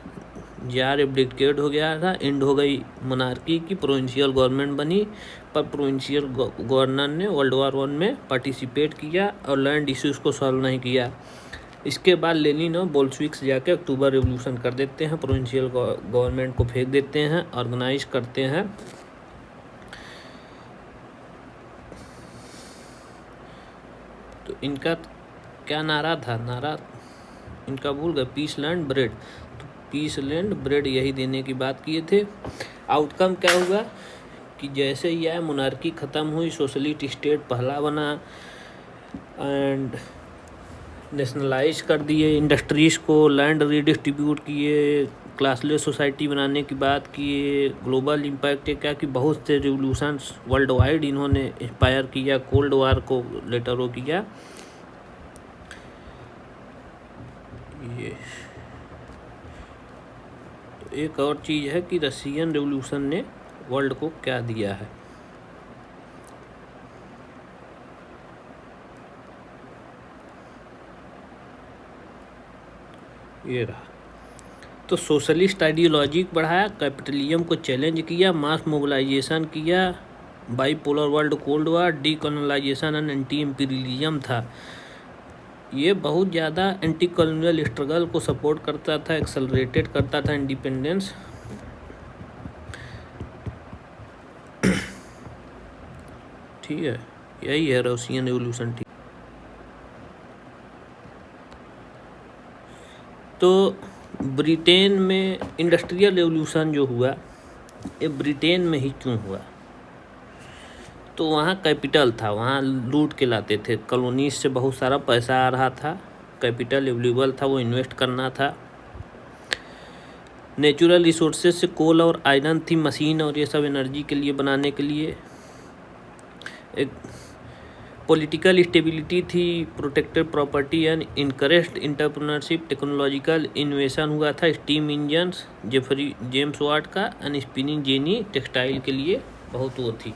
S1: जार एब्डिकेट हो गया था, एंड हो गई मोनार्की की, प्रोविंशियल गवर्नमेंट बनी। पर प्रोविंशियल गवर्नर ने वर्ल्ड वार 1 में पार्टिसिपेट किया और लैंड इश्यूज को सॉल्व नहीं किया। इसके बाद लेनिन और बोल्शेविक्स जाके अक्टूबर रेवोल्यूशन कर देते हैं, प्रोविंशियल गवर्नमेंट को फेंक देते हैं, ऑर्गेनाइज करते हैं। तो इनका क्या नारा था? नारा इनका भूल गए, पीस लैंड ब्रेड। तो पीस लैंड ब्रेड यही देने की बात किए थे। आउटकम क्या हुआ कि जैसे ही आया मोनार्की ख़त्म हुई, सोशलिस्ट स्टेट पहला बना एंड नेशनलाइज कर दिए इंडस्ट्रीज़ को, लैंड रीडिस्ट्रीब्यूट किए, क्लासलेस सोसाइटी बनाने की बात किए। ग्लोबल इम्पैक्ट क्या कि बहुत से रिवोल्यूशंस वर्ल्ड वाइड इन्होंने इंस्पायर किया, कोल्ड वार को लेटर वो किया। ये तो एक और चीज़ है कि रशियन रेवोल्यूशन ने वर्ल्ड को क्या दिया है। ये रहा। तो सोशलिस्ट आइडियोलॉजी बढ़ाया, कैपिटलिज्म को चैलेंज किया, मास मोबिलाइजेशन किया, bipolar world, cold war, decolonisation and anti imperialism था। ये बहुत ज़्यादा एंटी कॉलोनियल स्ट्रगल को सपोर्ट करता था, एक्सेलरेटेड करता था इंडिपेंडेंस। ठीक है, यही है रशियन रेवोल्यूशन। ठीक, तो ब्रिटेन में इंडस्ट्रियल रेवोल्यूशन जो हुआ, ये ब्रिटेन में ही क्यों हुआ? तो वहाँ कैपिटल था, वहाँ लूट के लाते थे, कॉलोनीज से बहुत सारा पैसा आ रहा था, कैपिटल अवेलेबल था, वो इन्वेस्ट करना था। नेचुरल रिसोर्सेज से कोल और आयरन थी, मशीन और ये सब एनर्जी के लिए बनाने के लिए। एक पॉलिटिकल स्टेबिलिटी थी, protected property and encouraged entrepreneurship, technological invention हुआ था, steam engines Jeffrey James Watt का, एंड स्पिनिंग जेनी टेक्सटाइल के लिए बहुत वो थी।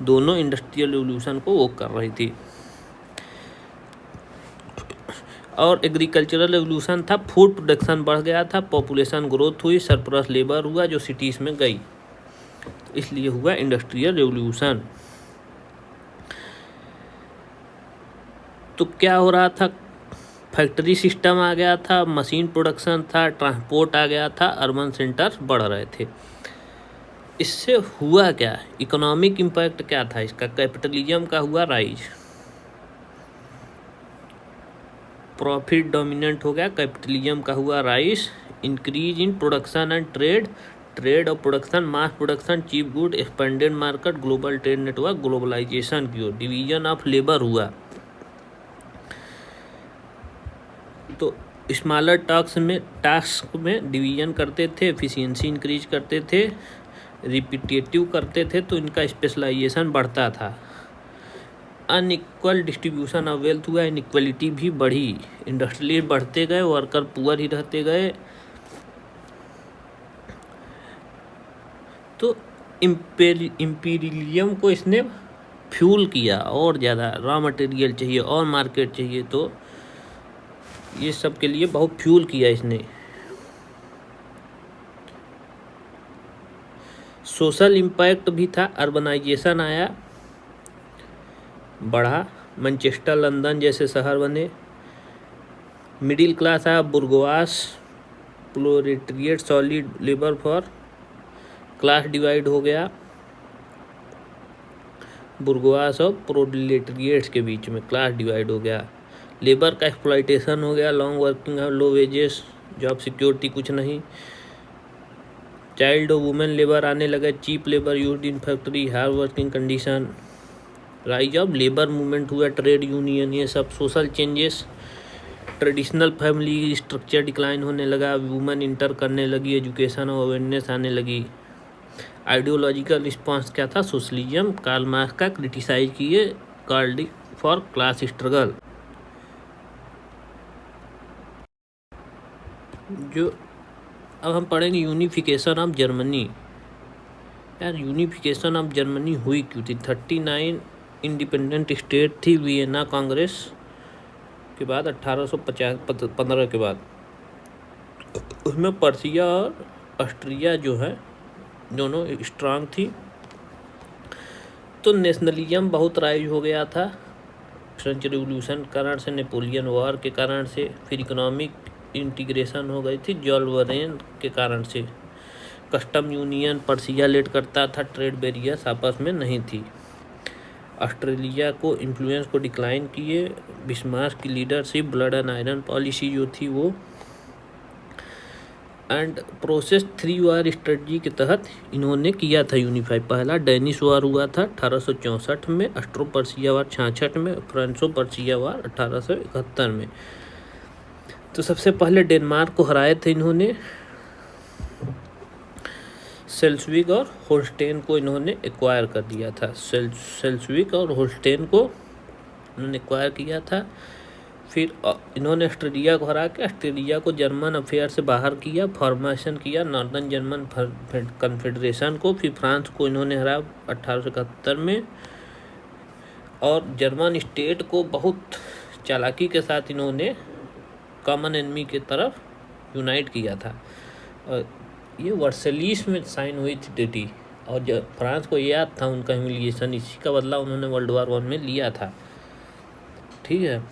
S1: दोनों इंडस्ट्रियल रेवोल्यूशन को वो कर रही थी। और एग्रीकल्चरल रेवोल्यूशन था, फूड प्रोडक्शन बढ़ गया था, पॉपुलेशन ग्रोथ हुई, सरप्लस लेबर हुआ जो सिटीज़ में गई, इसलिए हुआ इंडस्ट्रियल रेवोल्यूशन। तो क्या हो रहा था, फैक्ट्री सिस्टम आ गया था, मशीन प्रोडक्शन था, ट्रांसपोर्ट आ गया था, अर्बन सेंटर्स बढ़ रहे थे। इससे हुआ क्या, इकोनॉमिक इम्पैक्ट क्या था इसका, कैपिटलिज्म का हुआ राइज, प्रॉफिट डोमिनेंट हो गया, कैपिटलिज्म का हुआ rise, increase in production and trade, trade और production, mass production, cheap good, expanded market, global trade network, globalisation की ओर, डिवीजन ऑफ लेबर हुआ। तो स्मॉलर टास्क में डिवीजन करते थे, एफिशिएंसी इंक्रीज करते थे, रिपीटेटिव करते थे, तो इनका स्पेशलाइजेशन बढ़ता था। अनइक्वल डिस्ट्रीब्यूशन ऑफ वेल्थ हुआ, इनइक्वलिटी भी बढ़ी, इंडस्ट्रियलिस्ट बढ़ते गए, वर्कर पुअर ही रहते गए। तो इम्पीरियलिज्म को इसने फ्यूल किया, और ज़्यादा रॉ मटेरियल चाहिए और मार्केट चाहिए, तो ये सब के लिए बहुत फ्यूल किया इसने। सोशल इम्पैक्ट भी था, अर्बनाइजेशन आया, बढ़ा, मैनचेस्टर लंदन जैसे शहर बने, मिडिल क्लास आया, bourgeois, proletariat, solid labour for, class divide हो गया, बुर्गवास और प्रोलेटेरिएट्स के बीच में क्लास डिवाइड हो गया, लेबर का एक्सप्लॉइटेशन हो गया, लॉन्ग वर्किंग और लो वेजेस, जॉब सिक्योरिटी कुछ नहीं, चाइल्ड और वुमेन लेबर आने लगे, cheap labour used in factory, hard working condition, rise of labour movement हुआ, ट्रेड यूनियन, ये सब social changes, traditional family structure decline होने लगा, वुमेन इंटर करने लगी, एजुकेशन और अवेयरनेस आने लगी। आइडियोलॉजिकल रिस्पांस क्या था, सोशलिज्म, कार्ल मार्क्स का क्रिटिसाइज किए, कॉल्ड फॉर क्लास स्ट्रगल। जो अब हम पढ़ेंगे यूनिफिकेशन ऑफ जर्मनी। यार यूनिफिकेशन ऑफ जर्मनी हुई क्यों थी, 39 इंडिपेंडेंट स्टेट थी वियना कांग्रेस के बाद 1815 के बाद, उसमें पर्सिया और ऑस्ट्रिया जो है दोनों स्ट्रांग थी। तो नेशनलिज्म बहुत राइज हो गया था फ्रेंच रिवॉल्यूशन के कारण से, नेपोलियन वॉर के कारण से, फिर इकोनॉमिक इंटीग्रेशन हो गई थी जॉल्वरेन के कारण से, कस्टम यूनियन पर्सिया लेड करता था, ट्रेड बैरियर्स आपस में नहीं थी। ऑस्ट्रेलिया को इन्फ्लुएंस को डिक्लाइन किए, बिस्मार्क की leadership, blood and iron policy जो थी वो, एंड प्रोसेस 3 वार स्ट्रेटजी के तहत इन्होंने किया था यूनिफाई। पहला डेनिश वार हुआ था 1864 में, ऑस्ट्रो पर्सिया वार 66 में, फ्रांसो पर्सिया वार 1871 में। तो सबसे पहले डेनमार्क को हराए थे इन्होंने, सेल्सविक और होल्स्टेन को इन्होंने एक्वायर कर दिया था, सेल्सविक और होल्स्टेन को इन्होंने एक्वायर किया था। फिर इन्होंने ऑस्ट्रेलिया को हरा के ऑस्ट्रेलिया को जर्मन अफेयर से बाहर किया, फॉर्मेशन किया नॉर्दर्न जर्मन कन्फेडरेशन को। फिर फ्रांस को इन्होंने हरा 1871 में, और जर्मन स्टेट को बहुत चालाकी के साथ इन्होंने कॉमन एनिमी की तरफ यूनाइट किया था। और ये वर्सलीस में साइन हुई थी ट्रीटी, और जब फ्रांस को याद था उनका ह्यूमिलिएशन, इसी का बदला उन्होंने वर्ल्ड वार 1 में लिया था। ठीक है,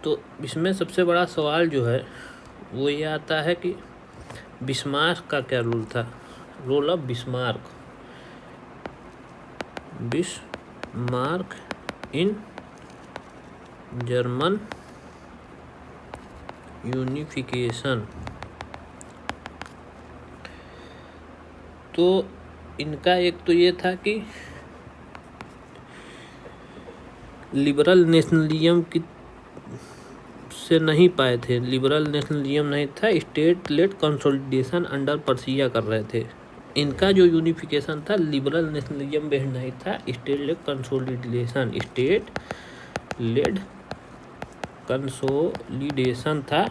S1: तो इसमें सबसे बड़ा सवाल जो है वो ये आता है कि बिस्मार्क का क्या रोल था, role of Bismarck in German unification. तो इनका एक तो ये था कि लिबरल नेशनलिज्म की से नहीं पाए थे, लिबरल नेशनलिज्म नहीं था, state lead consolidation under Persia कर रहे थे। इनका जो यूनिफिकेशन था लिबरल नेशनलिज्म बेस्ड नहीं था, स्टेट लेड कंसोलिडेशन था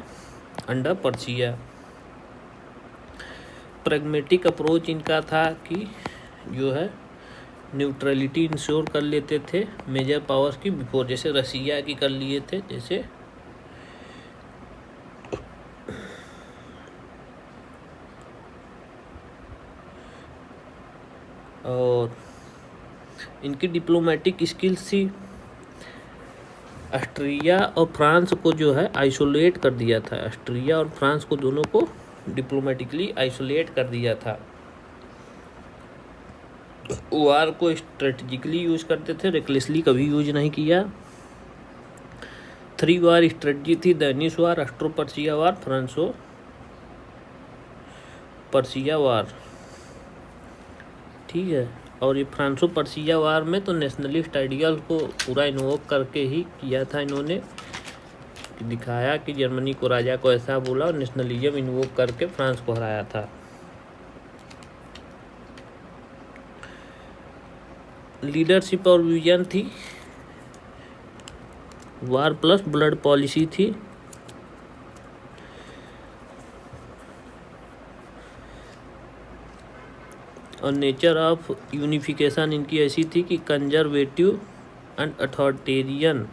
S1: अंडर पर्सिया। प्रैग्मेटिक अप्रोच इनका था कि जो है न्यूट्रलिटी इंश्योर कर लेते थे मेजर पावर्स की बिफोर, जैसे रसिया की कर लिए थे जैसे, और इनकी डिप्लोमेटिक स्किल्स थी। ऑस्ट्रिया और फ्रांस को जो है आइसोलेट कर दिया था, ऑस्ट्रिया और फ्रांस को दोनों को डिप्लोमेटिकली आइसोलेट कर दिया था। वार को स्ट्रेटजिकली यूज करते थे, रेकलेसली कभी यूज नहीं किया। 3 वार स्ट्रेटजी थी, डेनिश वार, ऑस्ट्रो पर्सिया वार, फ्रांसो पर्सिया वार, ठीक है। और ये फ्रांसो पर्सिया वार में तो नेशनलिस्ट आइडियल को पूरा इन्वोक करके ही किया था इन्होंने, दिखाया कि जर्मनी को राजा को ऐसा बोला और नेशनलिज्म इन्वोक करके फ्रांस को हराया था। लीडरशिप और विजन थी, वार प्लस ब्लड पॉलिसी थी, और नेचर ऑफ यूनिफिकेशन इनकी ऐसी थी कि conservative and authoritarian,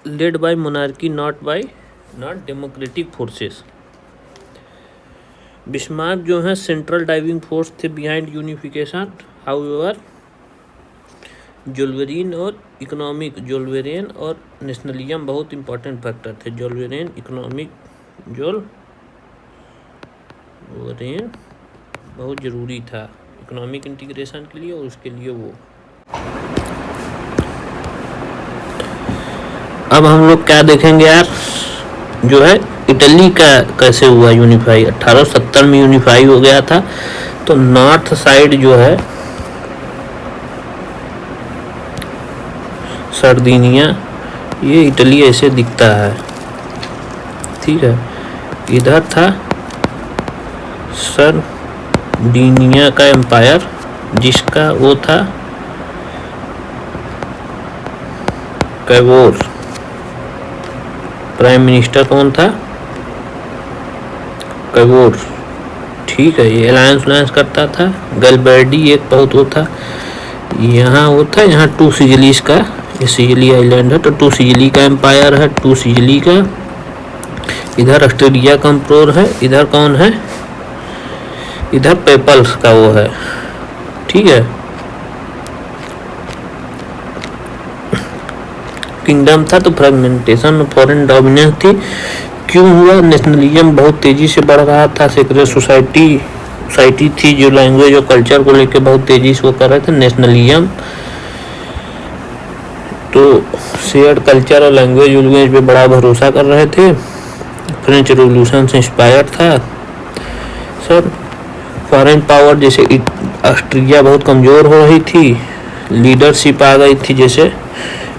S1: led by monarchy not democratic forces. Bismarck जो है सेंट्रल ड्राइविंग फोर्स थे बिहाइंड यूनिफिकेशन। हाउएवर जोल्वेरिन और नेशनलिज्म बहुत इंपॉर्टेंट फैक्टर थे। जोल्वेरिन बहुत ज़रूरी था इकोनॉमिक इंटीग्रेशन के लिए, और उसके लिए वो। अब हम लोग क्या देखेंगे यार, जो है इटली का कैसे हुआ यूनिफाई। 1870 में यूनिफाई हो गया था। तो नॉर्थ साइड जो है सर्दिनिया, ये इटली ऐसे दिखता है, ठीक है। इधर था सर्दिनिया का एम्पायर, जिसका वो था कैवोर। प्राइम मिनिस्टर कौन था? कैवोर, ठीक है। ये अलायंस करता था। गैरिबल्डी एक बहुत वो था। यहाँ वो था, यहाँ 2 सिजिलीज का, ये सिजिली आइलैंड है तो 2 सिजिली का एम्पायर है, 2 सिजिली का। इधर ऑस्ट्रेलिया का एम्परर है, इधर कौन है? इधर पेपल्स का वो है, ठीक है। किंगडम था तो फ्रेगमेंटेशन, फॉरेन डोमिनेंस थी। क्यों हुआ? नेशनलिज्म बहुत तेजी से बढ़ रहा था। सेक्रेट सोसाइटी थी जो लैंग्वेज और कल्चर को लेकर बहुत तेजी से वो कर रहे थे। नेशनलिज्म तो शेयर्ड कल्चर और लैंग्वेज पे बड़ा भरोसा कर रहे थे। फ्रेंच रेवोल्यूशन से इंस्पायर था सर। फॉरेन पावर जैसे ऑस्ट्रिया बहुत कमज़ोर हो रही थी, लीडरशिप आ गई थी। जैसे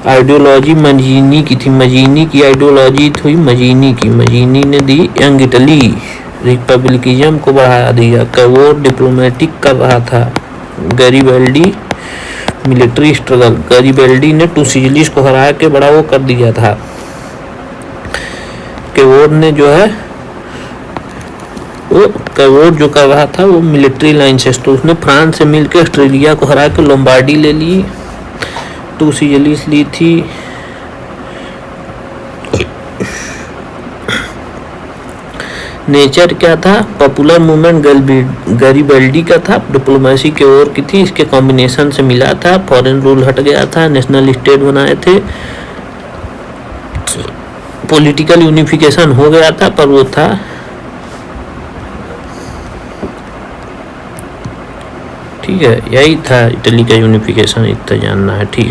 S1: आइडियोलॉजी मजीनी की थी, मजीनी की आइडियोलॉजी थी, मजीनी ने दी यंग इटली, रिपब्लिकिज्म को बढ़ा दिया। कैवोर डिप्लोमेटिक कर रहा था। गैरिबल्डी मिलिट्री स्ट्रगल, गैरिबल्डी ने 2 सिजिलीज को हरा के बड़ा वो कर दिया था। कैवोर ने जो है वो कैवोर जो कर रहा था वो मिलिट्री लाइन से, तो उसने फ्रांस से मिलकर ऑस्ट्रेलिया को हरा के लोम्बार्डी ले ली, 2 सिजिलीज ली थी। नेचर क्या था? पॉपुलर मूवमेंट गैरिबल्डी का था, डिप्लोमेसी के ओर की थी, इसके कॉम्बिनेशन से मिला था। फॉरेन रूल हट गया था, नेशनल स्टेट बनाए थे, पॉलिटिकल यूनिफिकेशन हो गया था, पर वो था ठीक है। यही था इटली का यूनिफिकेशन, इतना जानना है, ठीक है।